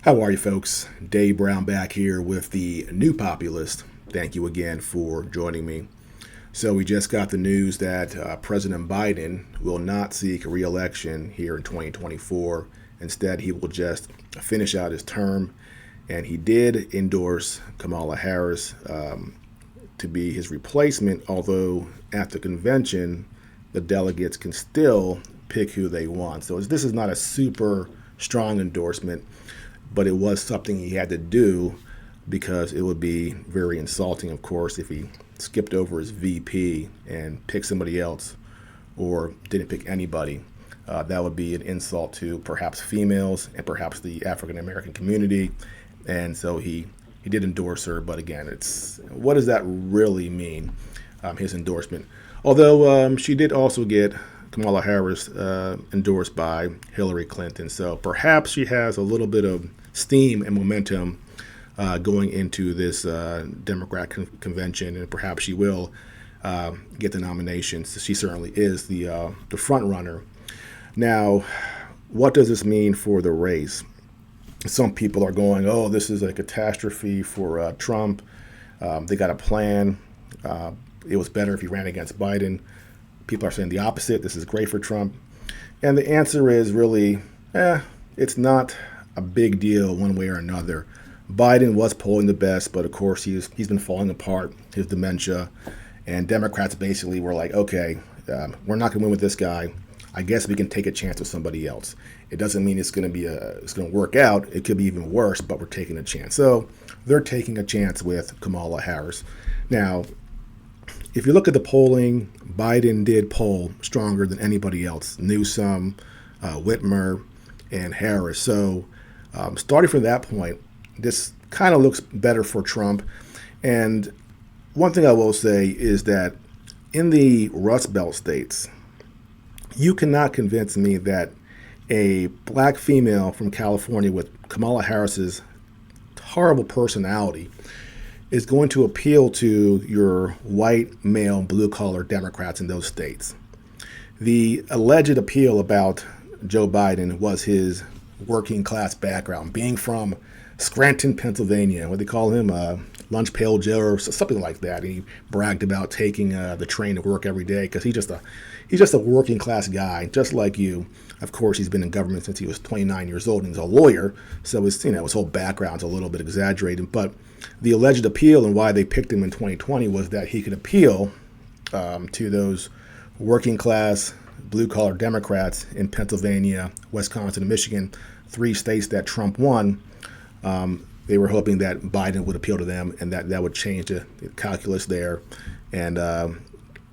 How are you, folks? Dave Brown back here with the New Populist. Thank you again for joining me. So, we just got the news that President Biden will not seek a re-election here in 2024. Instead, he will just finish out his term. And he did endorse Kamala Harris to be his replacement, although at the convention, the delegates can still pick who they want. So, this is not a super strong endorsement, but it was something he had to do because it would be very insulting, of course, if he skipped over his VP and picked somebody else or didn't pick anybody. That would be an insult to perhaps females and perhaps the African American community. And so he did endorse her, but again, what does that really mean, his endorsement? Although she did also get Kamala Harris endorsed by Hillary Clinton. So perhaps she has a little bit of steam and momentum going into this Democrat convention, and perhaps she will get the nomination. So she certainly is the front runner. Now, what does this mean for the race? Some people are going, oh, this is a catastrophe for Trump. They got a plan. It was better if he ran against Biden. People are saying the opposite. This is great for Trump. And the answer is really, it's not a big deal one way or another. Biden was polling the best, but of course he's been falling apart, his dementia. And Democrats basically were like, okay, we're not going to win with this guy. I guess we can take a chance with somebody else. It doesn't mean it's going to work out. It could be even worse, but we're taking a chance. So they're taking a chance with Kamala Harris. Now, if you look at the polling, Biden did poll stronger than anybody else. Newsom, Whitmer, and Harris. So starting from that point, this kind of looks better for Trump. And one thing I will say is that in the Rust Belt states, you cannot convince me that a black female from California with Kamala Harris's horrible personality is going to appeal to your white, male, blue-collar Democrats in those states. The alleged appeal about Joe Biden was his working-class background, being from Scranton, Pennsylvania. What they call him, Lunch Pail Joe or something like that. He bragged about taking the train to work every day because he's just a working-class guy, just like you. Of course, he's been in government since he was 29 years old, and he's a lawyer, so his whole background's a little bit exaggerated. But the alleged appeal and why they picked him in 2020 was that he could appeal to those working-class, blue-collar Democrats in Pennsylvania, Wisconsin, and Michigan, 3 states that Trump won. They were hoping that Biden would appeal to them, and that would change the calculus there, and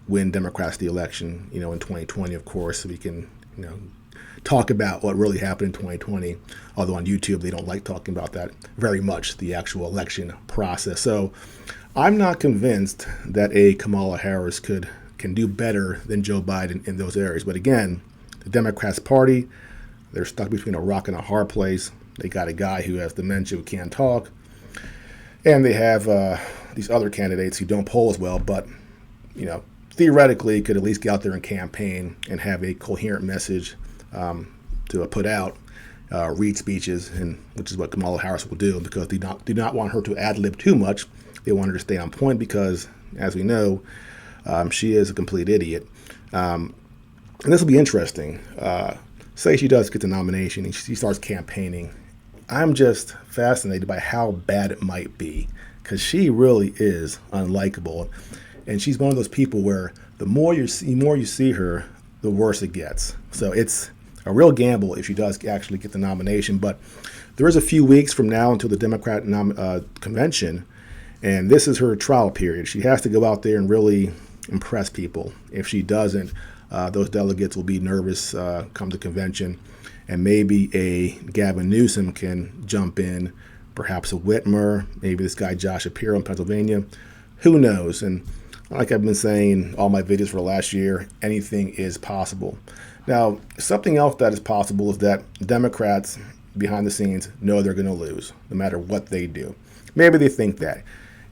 win Democrats the election, in 2020, of course, so we can, talk about what really happened in 2020. Although on YouTube, they don't like talking about that very much, the actual election process. So I'm not convinced that a Kamala Harris can do better than Joe Biden in those areas. But again, the Democrats party, they're stuck between a rock and a hard place. They got a guy who has dementia who can't talk. And they have these other candidates who don't poll as well, but, theoretically could at least get out there and campaign and have a coherent message to put out, read speeches, and which is what Kamala Harris will do because they do not want her to ad-lib too much. They want her to stay on point because, as we know, she is a complete idiot. And this will be interesting. Say she does get the nomination and she starts campaigning. I'm just fascinated by how bad it might be because she really is unlikable. And she's one of those people where the more you see her, the worse it gets. So it's a real gamble if she does actually get the nomination. But there is a few weeks from now until the Democrat convention, and this is her trial period. She has to go out there and really impress people. If she doesn't, those delegates will be nervous come to convention, and maybe a Gavin Newsom can jump in, perhaps a Whitmer, maybe this guy Josh Shapiro in Pennsylvania. Who knows? And like I've been saying all my videos for the last year, anything is possible. Now, something else that is possible is that Democrats behind the scenes know they're going to lose no matter what they do. Maybe they think that.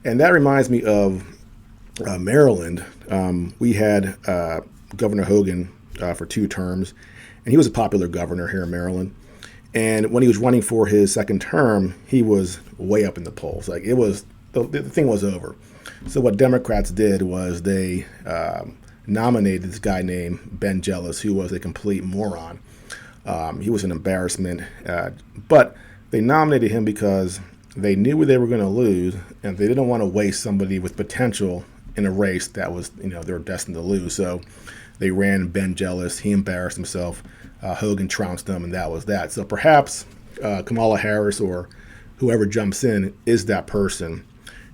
And that reminds me of Maryland. We had Governor Hogan for 2 terms, and he was a popular governor here in Maryland. And when he was running for his second term, he was way up in the polls. Like it was, the thing was over. So what Democrats did was they nominated this guy named Ben Jealous, who was a complete moron. He was an embarrassment, but they nominated him because they knew they were going to lose, and they didn't want to waste somebody with potential in a race that was, they were destined to lose. So they ran Ben Jealous. He embarrassed himself. Hogan trounced him, and that was that. So perhaps Kamala Harris or whoever jumps in is that person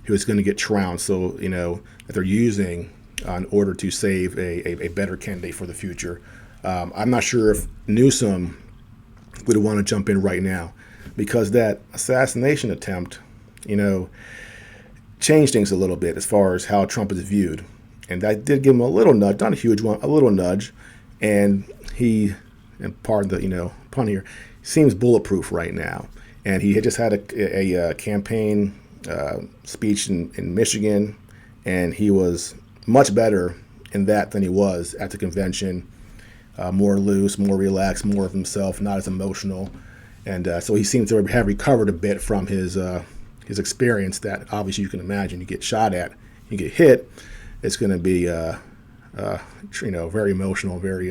who is going to get trounced. So, that they're using in order to save a better candidate for the future. I'm not sure if Newsom would want to jump in right now, because that assassination attempt, changed things a little bit as far as how Trump is viewed. And that did give him a little nudge, not a huge one, a little nudge. And he, and pardon the, pun here, seems bulletproof right now. And he had just had a campaign speech in Michigan, and he was much better in that than he was at the convention. More loose, more relaxed, more of himself, not as emotional. And so he seems to have recovered a bit from his experience that obviously you can imagine. You get shot at, you get hit, it's going to be, very emotional, very,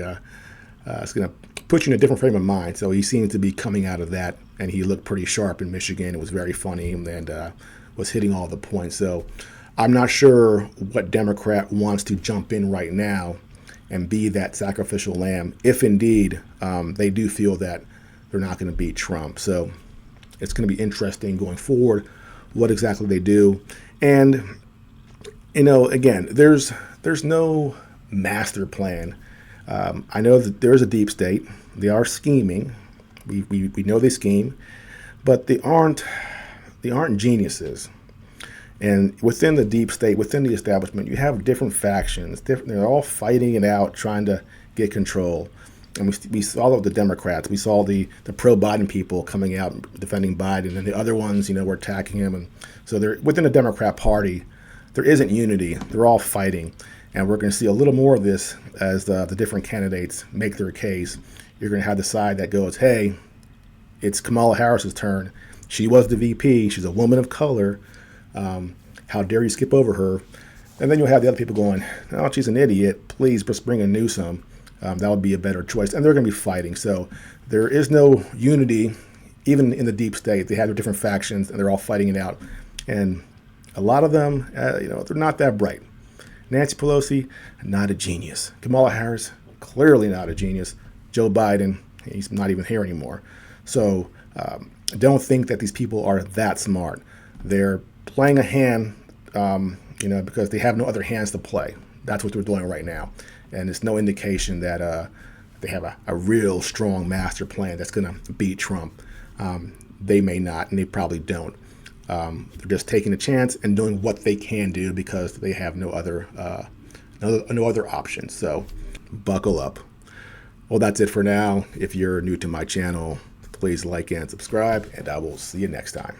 it's going to put you in a different frame of mind. So he seemed to be coming out of that, and he looked pretty sharp in Michigan. It was very funny, and was hitting all the points. So I'm not sure what Democrat wants to jump in right now and be that sacrificial lamb, if indeed they do feel that they're not going to beat Trump. So it's going to be interesting going forward what exactly they do. And, again, there's no master plan. I know that there's a deep state. They are scheming. We know they scheme, but they aren't geniuses. And within the deep state, within the establishment, you have different factions. They're all fighting it out, trying to get control. And we saw the Democrats. We saw the pro-Biden people coming out and defending Biden, and the other ones, were attacking him. And so they're within the Democrat Party, there isn't unity. They're all fighting. And we're going to see a little more of this as the different candidates make their case. You're going to have the side that goes, hey, it's Kamala Harris's turn. She was the VP. She's a woman of color. How dare you skip over her? And then you'll have the other people going, oh, she's an idiot. Please just bring in Newsom. That would be a better choice. And they're going to be fighting. So there is no unity, even in the deep state. They have their different factions, and they're all fighting it out. And a lot of them, they're not that bright. Nancy Pelosi, not a genius. Kamala Harris, clearly not a genius. Joe Biden, he's not even here anymore. So don't think that these people are that smart. They're playing a hand, because they have no other hands to play. That's what they're doing right now. And it's no indication that they have a real strong master plan that's going to beat Trump. They may not, and they probably don't. They're just taking a chance and doing what they can do because they have no other options. So buckle up. Well, that's it for now. If you're new to my channel, please like and subscribe, and I will see you next time.